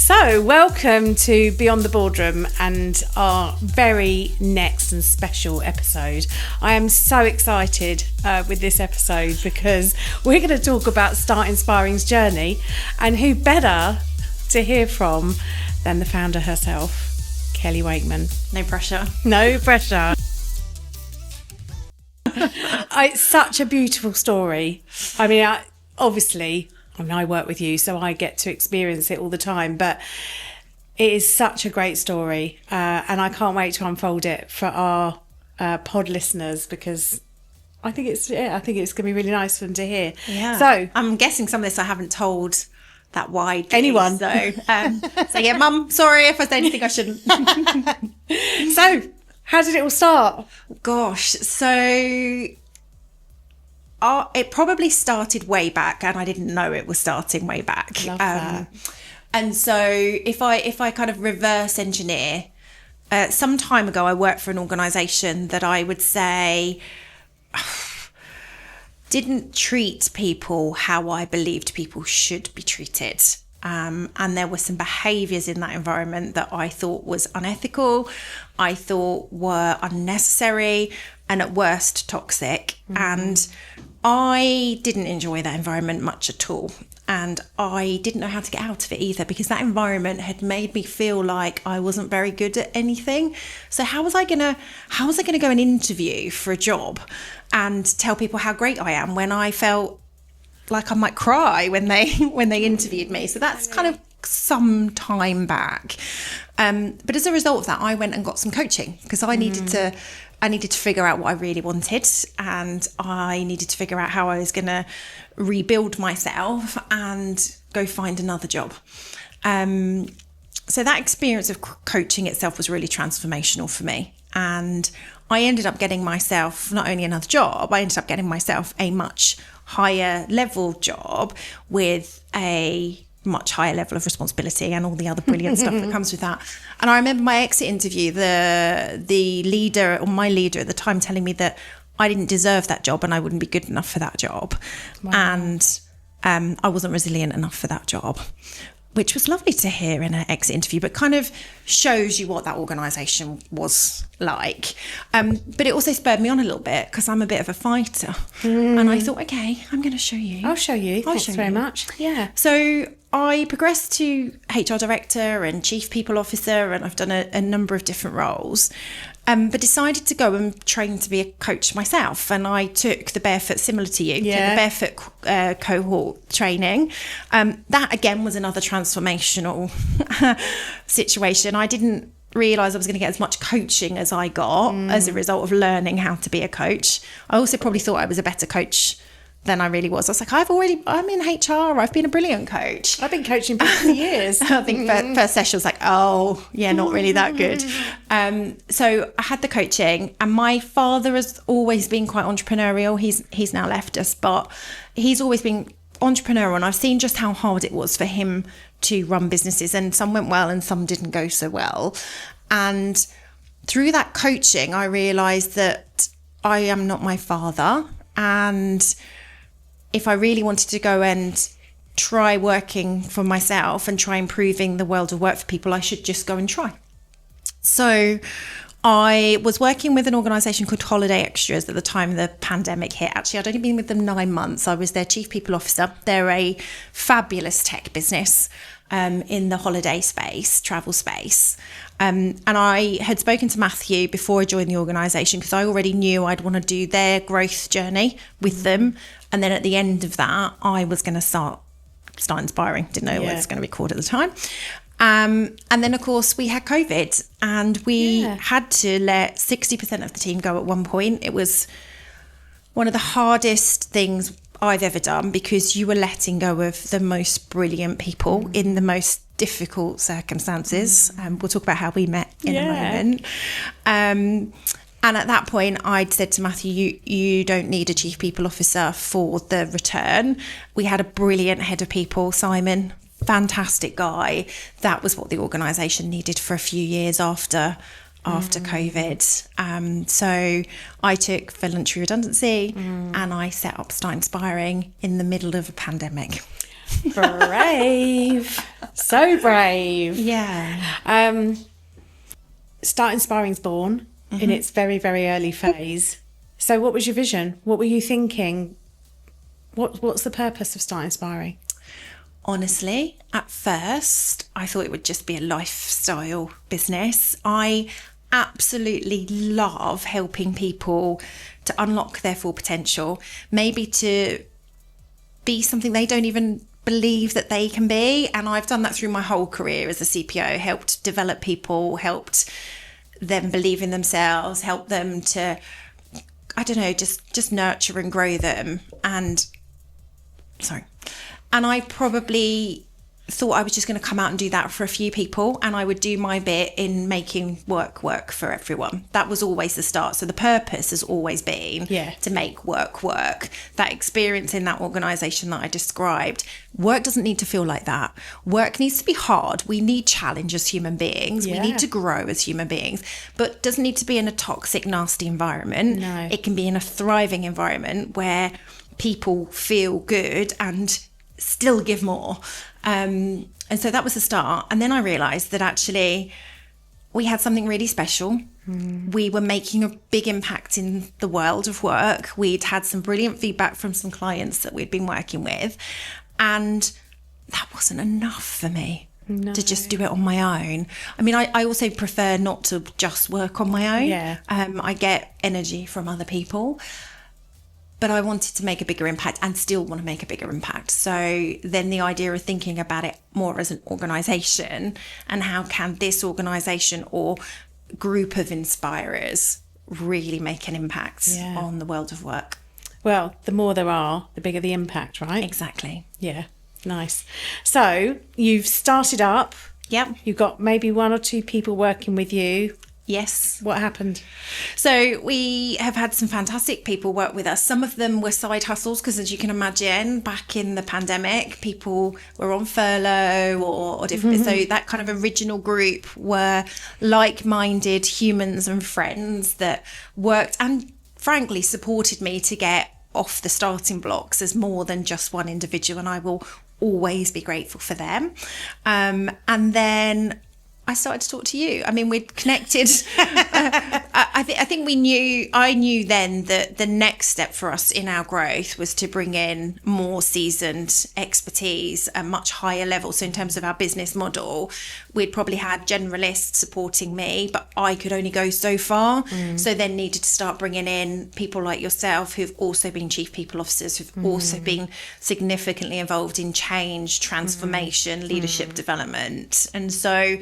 So, welcome to Beyond the Boardroom and our very next and special episode. I am so excited with this episode because we're going to talk about Start Inspiring's journey, and who better to hear from than the founder herself, Kelly Wakeman. No pressure. No pressure. It's such a beautiful story. I mean, I work with you, so I get to experience it all the time, but it is such a great story, and I can't wait to unfold it for our pod listeners, because I think it's going to be really nice for them to hear. Yeah. So I'm guessing some of this I haven't told that widely. Anyone. So yeah, Mum, sorry if I say anything I shouldn't. So, how did it all start? Gosh, so it probably started way back, and I didn't know it was starting way back. Love that. And so if I kind of reverse engineer, some time ago I worked for an organisation that I would say didn't treat people how I believed people should be treated. And there were some behaviours in that environment that I thought was unethical, I thought were unnecessary, and at worst toxic. Mm-hmm. And I didn't enjoy that environment much at all. And I didn't know how to get out of it either, because that environment had made me feel like I wasn't very good at anything. So how was I gonna go and interview for a job and tell people how great I am when I felt like I might cry when they interviewed me? So that's kind of some time back. But as a result of that, I went and got some coaching, because I needed to figure out what I really wanted, and I needed to figure out how I was going to rebuild myself and go find another job. So that experience of coaching itself was really transformational for me. And I ended up getting myself not only another job, I ended up getting myself a much higher level job with a much higher level of responsibility and all the other brilliant stuff that comes with that. And I remember my exit interview, the leader, or my leader at the time, telling me that I didn't deserve that job and I wouldn't be good enough for that job. Wow. And I wasn't resilient enough for that job, which was lovely to hear in an exit interview, but kind of shows you what that organisation was like. But it also spurred me on a little bit, because I'm a bit of a fighter. And I thought, okay, I'm going to show you. I'll show you. Thanks very much. Yeah. So I progressed to HR director and chief people officer, and I've done a number of different roles. But decided to go and train to be a coach myself. And I took the barefoot, similar to you, the barefoot cohort training. That again was another transformational situation. I didn't realise I was going to get as much coaching as I got as a result of learning how to be a coach. I also probably thought I was a better coach than I really was. I was like, I'm in HR, I've been a brilliant coach. I've been coaching people for years. I think first session was like, oh yeah, not really that good. So I had the coaching, and my father has always been quite entrepreneurial. He's now left us, but he's always been entrepreneurial, and I've seen just how hard it was for him to run businesses, and some went well and some didn't go so well. And through that coaching, I realised that I am not my father, and if I really wanted to go and try working for myself and try improving the world of work for people, I should just go and try. So I was working with an organisation called Holiday Extras at the time the pandemic hit. Actually, I'd only been with them 9 months. I was their chief people officer. They're a fabulous tech business in the holiday space, travel space. And I had spoken to Matthew before I joined the organisation, because I already knew I'd want to do their growth journey with them. And then at the end of that, I was going to start Inspiring. Didn't know what it was going to be called at the time. And then, of course, we had COVID, and we had to let 60% of the team go at one point. It was one of the hardest things I've ever done, because you were letting go of the most brilliant people in the most difficult circumstances. We'll talk about how we met in a moment. And at that point, I'd said to Matthew, you don't need a chief people officer for the return. We had a brilliant head of people, Simon, fantastic guy. That was what the organisation needed for a few years after COVID. So I took voluntary redundancy and I set up Start Inspiring in the middle of a pandemic. Brave. So brave. Yeah. Start Inspiring's born in its very, very early phase. So what was your vision? What were you thinking? What's the purpose of Start Inspiring? Honestly, at first, I thought it would just be a lifestyle business. I absolutely love helping people to unlock their full potential, maybe to be something they don't even believe that they can be. And I've done that through my whole career as a CPO, helped develop people, helped them believe in themselves, help them to, I don't know, just nurture and grow them. And I probably thought I was just going to come out and do that for a few people, and I would do my bit in making work for everyone. That was always the start. So the purpose has always been to make work. That experience in that organisation that I described, work doesn't need to feel like that. Work needs to be hard. We need challenge as human beings. We need to grow as human beings, but it doesn't need to be in a toxic, nasty environment. No. It can be in a thriving environment where people feel good and still give more. And so that was the start. And then I realised that actually we had something really special. We were making a big impact in the world of work. We'd had some brilliant feedback from some clients that we'd been working with. And that wasn't enough for me to just do it on my own. I mean, I also prefer not to just work on my own. Yeah. I get energy from other people. But I wanted to make a bigger impact and still want to make a bigger impact. So then the idea of thinking about it more as an organisation, and how can this organisation or group of inspirers really make an impact on the world of work? Well, the more there are, the bigger the impact, right? Exactly. Yeah, nice. So you've started up. Yep. You've got maybe 1 or 2 people working with you. Yes. What happened? So we have had some fantastic people work with us. Some of them were side hustles because, as you can imagine, back in the pandemic, people were on furlough or different. So that kind of original group were like-minded humans and friends that worked and frankly supported me to get off the starting blocks as more than just one individual. And I will always be grateful for them. And then I started to talk to you. I mean, we'd connected. I think I knew then that the next step for us in our growth was to bring in more seasoned expertise, a much higher level. So in terms of our business model, we'd probably had generalists supporting me, but I could only go so far. So then needed to start bringing in people like yourself, who've also been chief people officers, who've also been significantly involved in change, transformation, leadership development. And so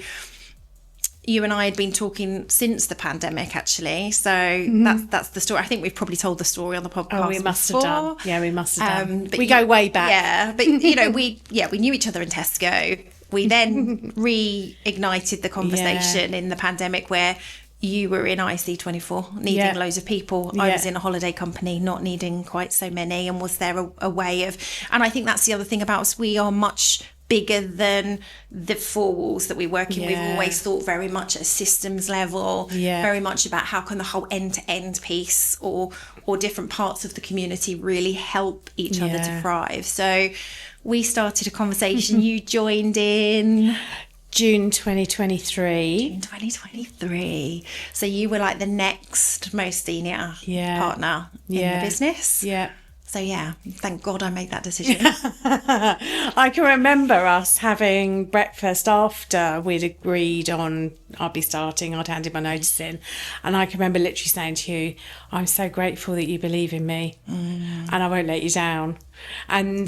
you and I had been talking since the pandemic, actually. So that's the story. I think we've probably told the story on the podcast. Oh, we must before. have done. Yeah, we must have done. But we go way back. Yeah, but we knew each other in Tesco. We then reignited the conversation in the pandemic, where you were in IC24 needing loads of people. I was in a holiday company not needing quite so many, and was there a way of, and I think that's the other thing about us, we are much bigger than the 4 walls that we work in. We've always thought very much at a systems level, very much about how can the whole end-to-end piece or different parts of the community really help each other to thrive. So we started a conversation. You joined in June 2023. June 2023. So you were like the next most senior partner in the business. Yeah. So thank God I made that decision. I can remember us having breakfast after we'd agreed on I'd be starting, I'd handed my notice in. And I can remember literally saying to you, I'm so grateful that you believe in me and I won't let you down. And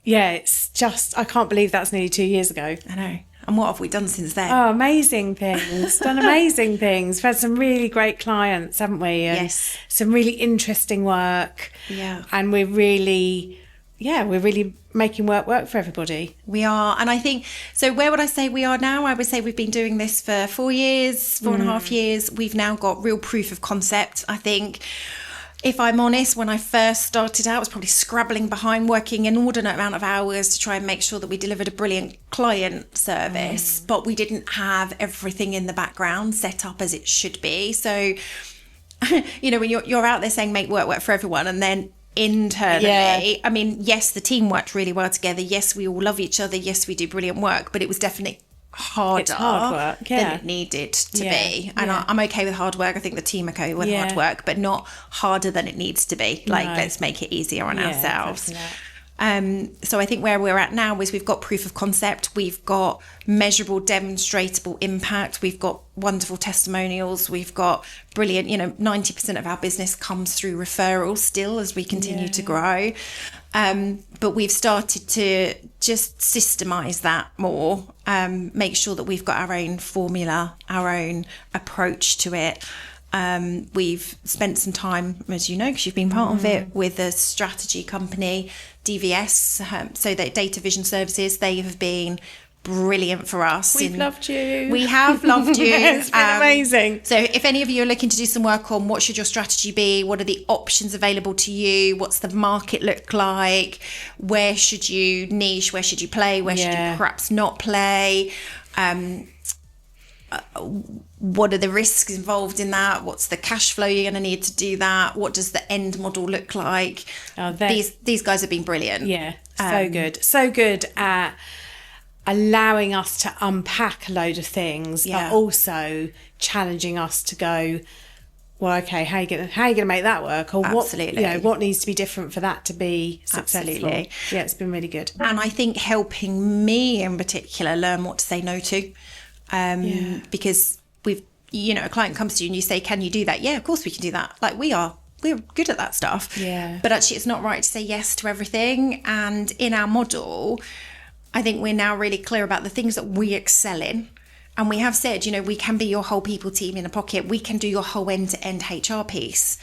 it's just, I can't believe that's nearly 2 years ago. I know. And what have we done since then? Oh, amazing things. Done amazing things. We've had some really great clients, haven't we? And some really interesting work. Yeah. And we're really making work for everybody. We are. And I think, so where would I say we are now? I would say we've been doing this for 4 years, 4.5 years. We've now got real proof of concept. I think, if I'm honest, when I first started out, I was probably scrabbling behind, working an inordinate amount of hours to try and make sure that we delivered a brilliant client service, but we didn't have everything in the background set up as it should be. So, when you're out there saying make work for everyone, and then internally. I mean, yes, the team worked really well together. Yes, we all love each other. Yes, we do brilliant work, but it was definitely harder It's hard work, than it needed to be. And I'm okay with hard work. I think the team are okay with hard work, but not harder than it needs to be. Like, let's make it easier on ourselves. Exactly. So I think where we're at now is we've got proof of concept, we've got measurable, demonstratable impact, we've got wonderful testimonials, we've got brilliant, 90% of our business comes through referrals still as we continue to grow. But we've started to just systemize that more, make sure that we've got our own formula, our own approach to it. We've spent some time, as you know, because you've been part of it, with a strategy company, DVS, so that Data Vision Services. They have been brilliant for us. We've loved you. We have loved you. It's been amazing. So if any of you are looking to do some work on what should your strategy be, what are the options available to you, what's the market look like, where should you niche, where should you play, where should you perhaps not play, what are the risks involved in that, what's the cash flow you're going to need to do that, what does the end model look like, these guys have been brilliant. So good at allowing us to unpack a load of things, but also challenging us to go, well, okay, how are you going to make that work, or what needs to be different for that to be successful? Absolutely. Yeah, it's been really good. And I think helping me in particular learn what to say no to, because a client comes to you and you say, can you do that? Yeah, of course we can do that. Like, we're good at that stuff. But actually it's not right to say yes to everything. And in our model, I think we're now really clear about the things that we excel in. And we have said, we can be your whole people team in a pocket. We can do your whole end-to-end HR piece.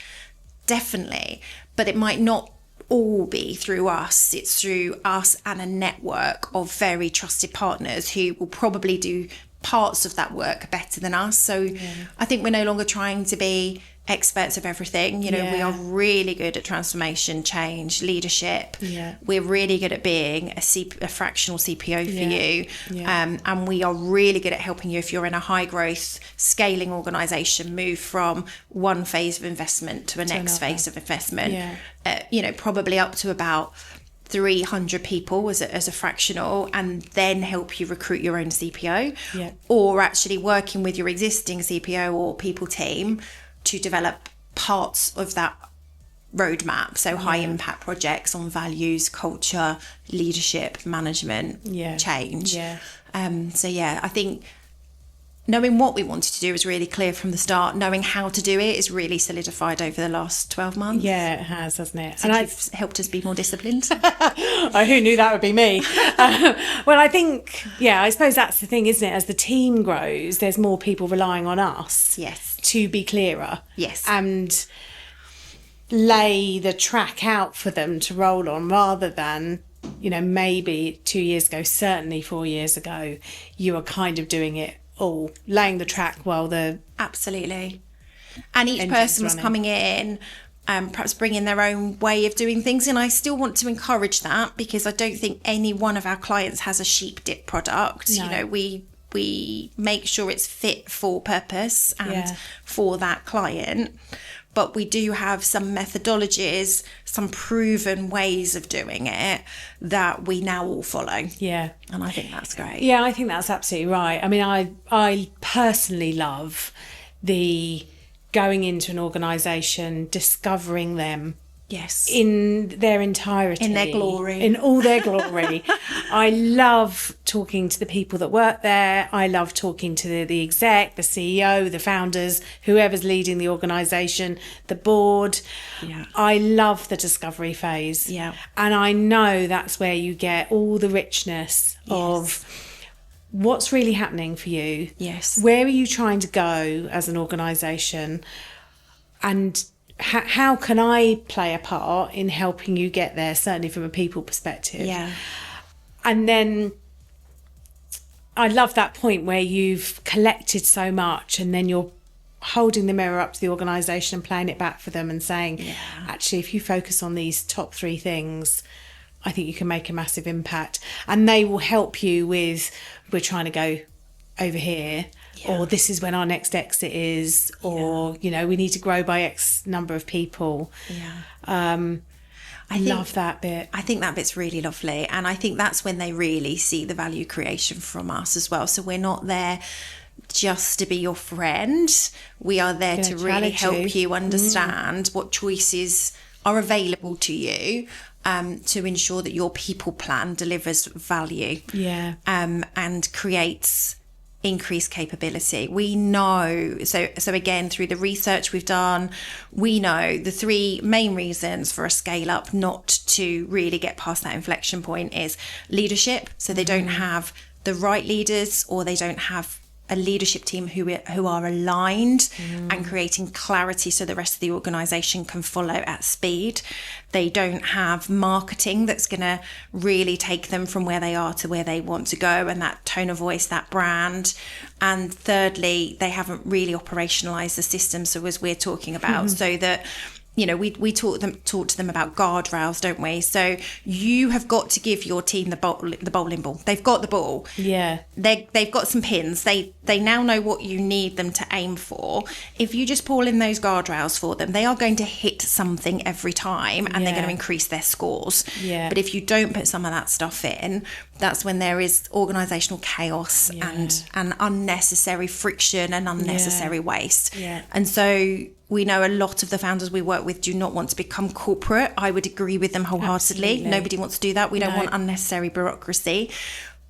Definitely. But it might not all be through us. It's through us and a network of very trusted partners who will probably do parts of that work better than us. So I think we're no longer trying to be experts of everything. We are really good at transformation, change, leadership. We're really good at being a fractional CPO for you. And we are really good at helping you if you're in a high growth scaling organization, move from one phase of investment to a next phase of investment. Probably up to about 300 people as a fractional, and then help you recruit your own CPO, or actually working with your existing CPO or people team to develop parts of that roadmap. So high impact projects on values, culture, leadership, management, change. I think knowing what we wanted to do was really clear from the start. Knowing how to do it is really solidified over the last 12 months. Yeah, it has, hasn't it? And it's helped us be more disciplined. Who knew that would be me? Well, I think, I suppose that's the thing, isn't it? As the team grows, there's more people relying on us to be clearer. And lay the track out for them to roll on, rather than, maybe 2 years ago, certainly 4 years ago, you were kind of doing it all, laying the track while the absolutely, and each person was coming in, perhaps bringing their own way of doing things. And I still want to encourage that, because I don't think any one of our clients has a sheep dip product. We make sure it's fit for purpose and for that client. But we do have some methodologies, some proven ways of doing it that we now all follow. And I think that's great. Yeah, I think that's absolutely right. I mean, I personally love the going into an organisation, discovering them in their entirety, in their glory, in all their glory. I love talking to the people that work there. I love talking to the exec, the CEO, the founders, whoever's leading the organisation, the board. I love the discovery phase. And I know that's where you get all the richness of what's really happening for you. Where are you trying to go as an organisation, and how can I play a part in helping you get there, certainly from a people perspective. And then I love that point where you've collected so much, and then you're holding the mirror up to the organisation and playing it back for them and saying, actually, if you focus on these top 3 things, I think you can make a massive impact. And they will help you with, we're trying to go over here, or this is when our next exit is, or we need to grow by X number of people. I love that bit. I think that bit's really lovely. And I think that's when they really see the value creation from us as well. So we're not there just to be your friend. We are there to really help you understand what choices are available to you, to ensure that your people plan delivers value, and creates increased capability. We know, so again, through the research we've done, we know the 3 main reasons for a scale up not to really get past that inflection point is leadership. So they don't have the right leaders, or they don't have a leadership team who are aligned and creating clarity so the rest of the organisation can follow at speed. They don't have marketing that's going to really take them from where they are to where they want to go, and that tone of voice, that brand. And thirdly, they haven't really operationalised the system, so as we're talking about, so that, you know, we talk to them about guardrails, don't we? So you have got to give your team the bowling ball. They've got the ball. Yeah. They've got some pins. They now know what you need them to aim for. If you just pull in those guardrails for them, they are going to hit something every time, and they're going to increase their scores. Yeah. But if you don't put some of that stuff in, that's when there is organisational chaos and unnecessary friction and unnecessary waste. Yeah. And so we know a lot of the founders we work with do not want to become corporate. I would agree with them wholeheartedly. Absolutely. Nobody wants to do that. We don't want unnecessary bureaucracy,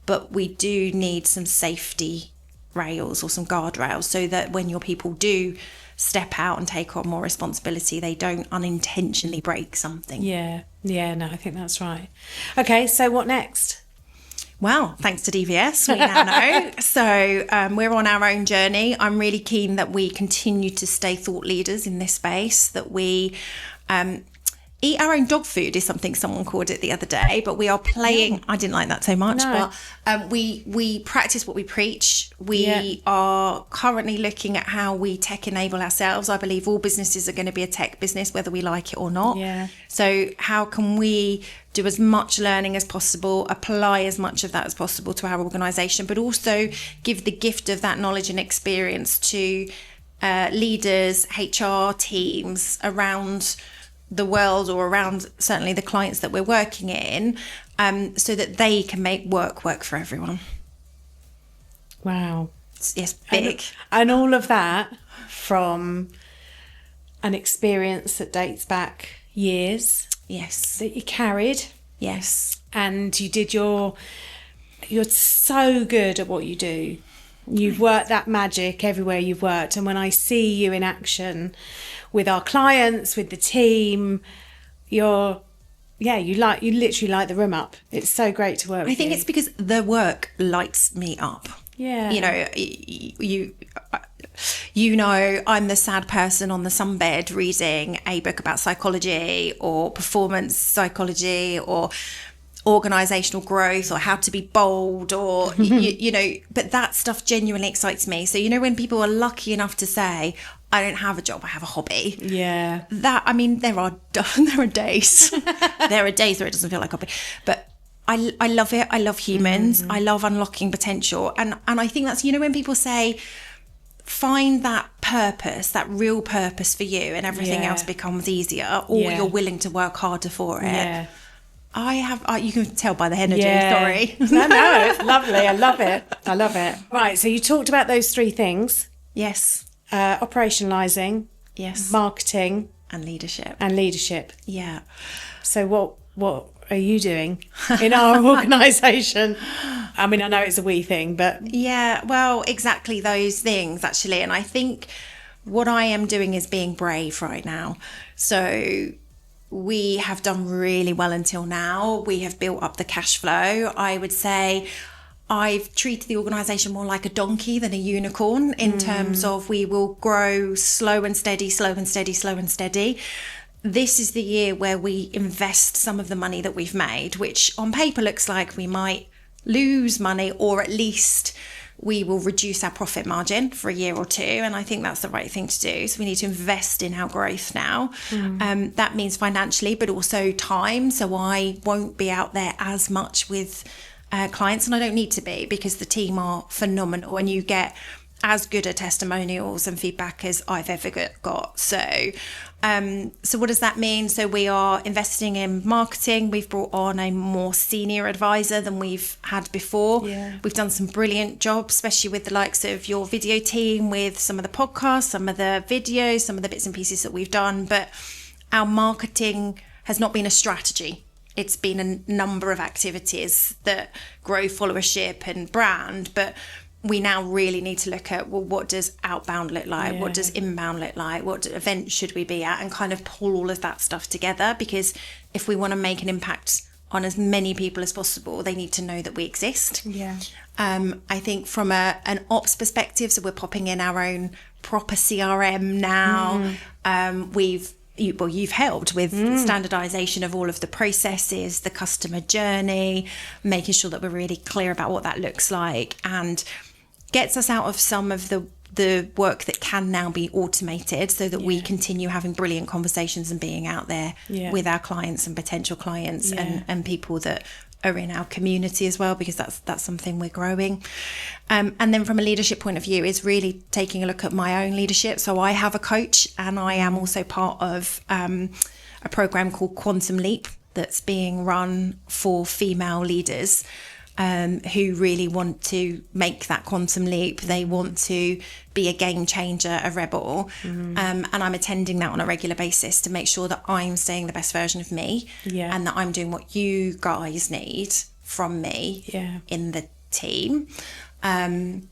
but we do need some safety rails or some guardrails so that when your people do step out and take on more responsibility, they don't unintentionally break something. Yeah, no, I think that's right. Okay, so what next? Well, thanks to DVS, we now know. So we're on our own journey. I'm really keen that we continue to stay thought leaders in this space, that we eat our own dog food is something someone called it the other day, but we are playing. I didn't like that so much, but we practice what we preach. We are currently looking at how we tech enable ourselves. I believe all businesses are going to be a tech business, whether we like it or not. Yeah. So how can we do as much learning as possible, apply as much of that as possible to our organisation, but also give the gift of that knowledge and experience to leaders, HR teams around the world, or around certainly the clients that we're working in, so that they can make work for everyone. Wow. Yes, big. And all of that from an experience that dates back years. Yes. That you carried. Yes. And you did you're so good at what you do. You've worked that magic everywhere you've worked. And when I see you in action with our clients, with the team, you literally light the room up. It's so great to work with you. I think it's because the work lights me up. Yeah. You know, you know, I'm the sad person on the sunbed reading a book about psychology or performance psychology or organizational growth or how to be bold or, you know, but that stuff genuinely excites me. So, you know, when people are lucky enough to say, I don't have a job, I have a hobby. Yeah. That, I mean, there are days. There are days where it doesn't feel like a hobby. But I love it. I love humans. I love unlocking potential. And I think that's, you know, when people say, find that purpose, that real purpose for you, and everything else becomes easier, or you're willing to work harder for it. Yeah. You can tell by the energy, sorry. No, it's lovely. I love it. Right, so you talked about those 3 things. Yes. Operationalising. Yes. Marketing. And leadership. Yeah. So what are you doing in our organisation? I mean, I know it's a wee thing, but... Yeah, well, exactly those things, actually. And I think what I am doing is being brave right now. So we have done really well until now. We have built up the cash flow. I would say I've treated the organisation more like a donkey than a unicorn in terms of we will grow slow and steady. This is the year where we invest some of the money that we've made, which on paper looks like we might lose money, or at least we will reduce our profit margin for a year or 2. And I think that's the right thing to do. So we need to invest in our growth now. That means financially, but also time. So I won't be out there as much with clients, and I don't need to be, because the team are phenomenal, and you get as good a testimonials and feedback as I've ever got. So what does that mean? So we are investing in marketing. We've brought on a more senior advisor than we've had before. Yeah. We've done some brilliant jobs, especially with the likes of your video team, with some of the podcasts, some of the videos, some of the bits and pieces that we've done. But our marketing has not been a strategy. It's been a number of activities that grow followership and brand, but we now really need to look at, well, what does outbound look like? Yeah. What does inbound look like? What events should we be at? And kind of pull all of that stuff together, because if we want to make an impact on as many people as possible, they need to know that we exist. Yeah. I think from an ops perspective, so we're popping in our own proper CRM now. You've helped with standardization of all of the processes, the customer journey, making sure that we're really clear about what that looks like, and gets us out of some of the work that can now be automated, so that we continue having brilliant conversations and being out there with our clients and potential clients and people that are in our community as well, because that's something we're growing. And then from a leadership point of view is really taking a look at my own leadership. So I have a coach, and I am also part of a program called Quantum Leap that's being run for female leaders who really want to make that quantum leap. They want to be a game changer, a rebel. And I'm attending that on a regular basis to make sure that I'm staying the best version of me, and that I'm doing what you guys need from me in the team. And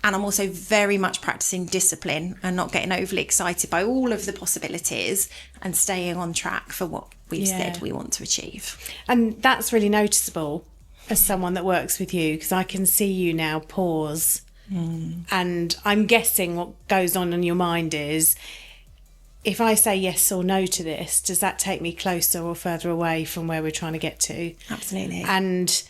I'm also very much practicing discipline and not getting overly excited by all of the possibilities, and staying on track for what we've said we want to achieve. And that's really noticeable as someone that works with you, because I can see you now pause. And I'm guessing what goes on in your mind is, if I say yes or no to this, does that take me closer or further away from where we're trying to get to? Absolutely. And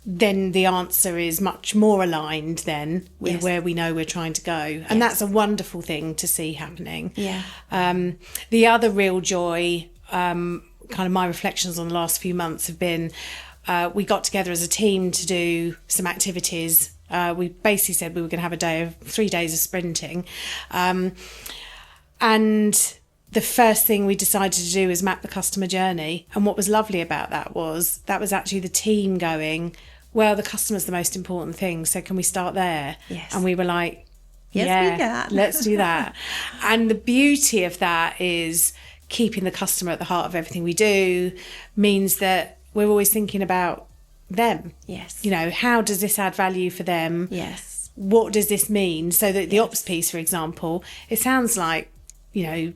then the answer is much more aligned then with where we know we're trying to go. And that's a wonderful thing to see happening. The other real joy, kind of my reflections on the last few months have been, we got together as a team to do some activities. We basically said we were going to have 3 days of sprinting. And the first thing we decided to do was map the customer journey. And what was lovely about that was actually the team going, well, the customer's the most important thing, so can we start there? Yes. And we were like, yes, let's do that. And the beauty of that is keeping the customer at the heart of everything we do means that we're always thinking about them. Yes. You know, how does this add value for them? Yes. What does this mean? So that the ops piece, for example, it sounds like, you know,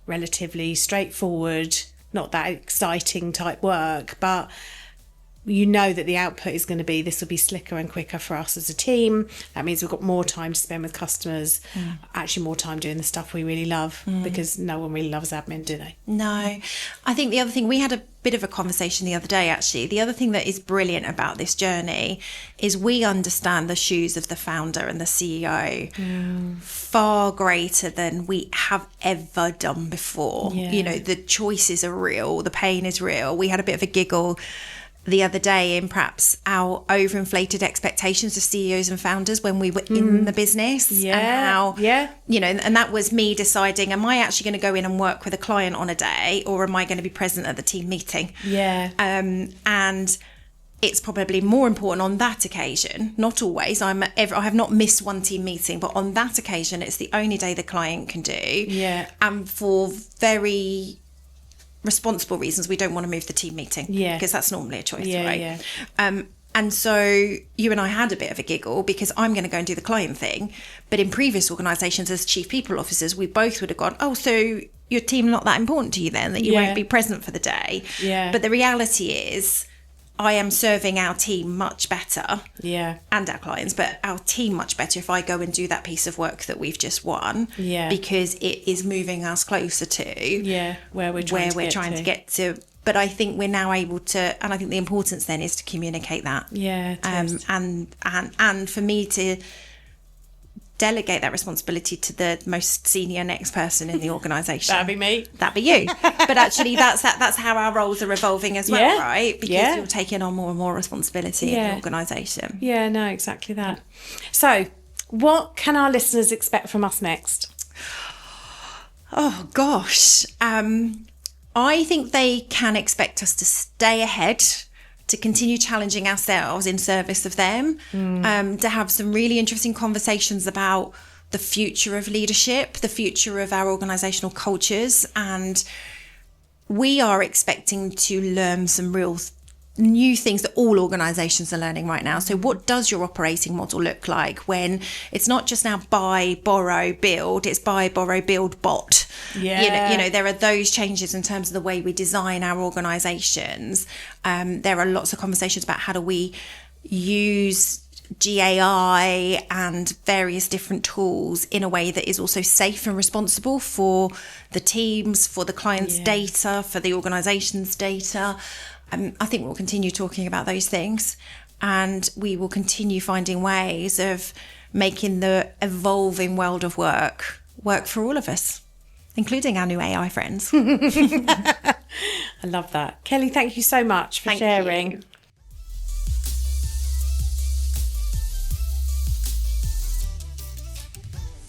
relatively straightforward, not that exciting type work, but you know that the output is going to be, this will be slicker and quicker for us as a team. That means we've got more time to spend with customers, actually more time doing the stuff we really love, because no one really loves admin, do they? No. I think the other thing, we had a bit of a conversation the other day, actually. The other thing that is brilliant about this journey is we understand the shoes of the founder and the CEO far greater than we have ever done before. You know, the choices are real, the pain is real. We had a bit of a giggle the other day in perhaps our overinflated expectations of CEOs and founders when we were in the business, and how, you know, and that was me deciding, am I actually going to go in and work with a client on a day, or am I going to be present at the team meeting? And it's probably more important on that occasion, not always. I have not missed one team meeting, but on that occasion, it's the only day the client can do. And for very responsible reasons, we don't want to move the team meeting, because that's normally a choice, right? And so you and I had a bit of a giggle, because I'm going to go and do the client thing, but in previous organisations as chief people officers, we both would have gone, oh, so your team not that important to you then, that you won't be present for the day? But the reality is, I am serving our team much better, and our clients, but our team much better if I go and do that piece of work that we've just won, because it is moving us closer to where we're trying to get to. But I think we're now able to, and I think the importance then is to communicate that, and for me to delegate that responsibility to the most senior next person in the organisation. That'd be me. That'd be you. But actually, that's how our roles are evolving as well, right? Because you're taking on more and more responsibility in the organisation. Yeah, no, exactly that. So What can our listeners expect from us next? Oh, gosh. I think they can expect us to stay ahead, to continue challenging ourselves in service of them, to have some really interesting conversations about the future of leadership, the future of our organisational cultures. And we are expecting to learn some real new things that all organisations are learning right now. So what does your operating model look like when it's not just now buy, borrow, build, it's buy, borrow, build, bot. You know, there are those changes in terms of the way we design our organisations. There are lots of conversations about how do we use GAI and various different tools in a way that is also safe and responsible for the teams, for the client's data, for the organisation's data. I think we'll continue talking about those things, and we will continue finding ways of making the evolving world of work for all of us, including our new AI friends. I love that. Kelly, thank you so much for sharing. You.